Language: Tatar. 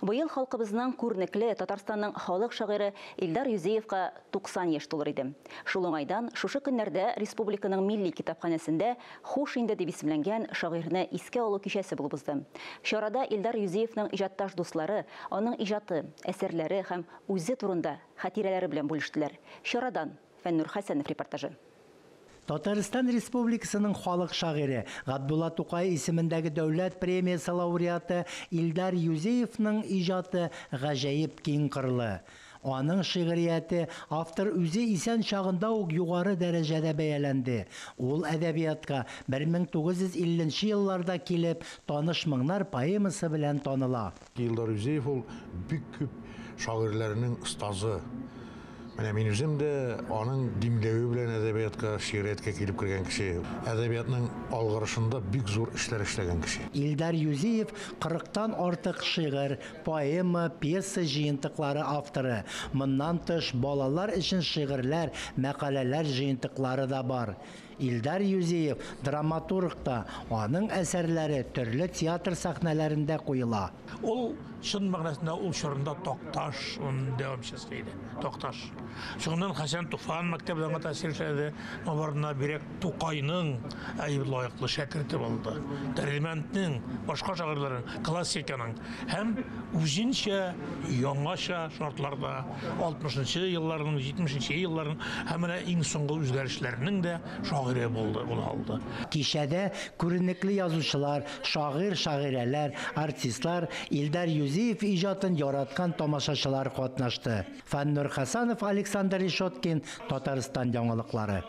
Быел халкыбызның күрнекле Татарстанның халык шагыйре Илдар Юзеевка 90 яшь тулыр иде. Шул уңайдан шушы көннәрдә республиканың милли китапханәсендә хуш инде дип исемләнгән шагыйрьне искә алу кичәсе булып узды. Чарада Илдар Юзеевның иҗатташ дуслары, аның иҗаты, әсәрләре һәм үзе турында хатирәләре белән бүлештеләр. Чарадан Фәннур Хәсәнов репортажы. Татарстан Республикасының халык шагыйре Габдулла Тукай исемендәге дәүләт премиясе лауреаты Илдар Юзеевның иҗаты гаҗәеп киң кырлы. Аның шигърияте автор үзе исән чагында ук югары дәрәҗәдә бәяләнде. Ул әдәбиятка 1950 елларда килеп, таныш моңнар поэмасы белән таныла. Илдар Юзеев ул бик күп шагыйрьләрнең остазы. Менә мин үзем дә аның димләве белән әдәбиятка, шигъриятка килеп кергән кеше. Әдәбиятның алгырышында бик зур эшләр эшләгән кеше. Илдар Юзеев 40-тан артык шигырь, поэма, пьеса җыентыклары авторы. Моннан тыш балалар өчен шигырьләр, мәкаләләр җыентыклары да бар. Илдар Юзеев драматургта, аның әсәрләре төрле театр сәхнәләрендә куела. Ул шын мәгънәсендә ул чорында Токташ дәвамчысы иде. Токташ. Шуннан Хәсән Туфан мәктәбендә тәэсир эшләде. Аларына бирәк Тукайның әйб лаеклы шәкерте булды. Дәрилмәнтнең, башка шагыйрьләрнең, классиканың һәм үзенчә яңаша шартларда 60-нчы елларның, 70-нче елларның һәм иң соңгы үзгәрешләрнең дә шагыйре булды, ул алды. Кичәдә күренекле язучылар, шагыйрь-шагыйрәләр, артистлар Илдар Юзеев иҗатын яраткан тамашачылар катнашты. Фәннур Хәсәнов, Александр Решеткин, Татарстан яңалыклары.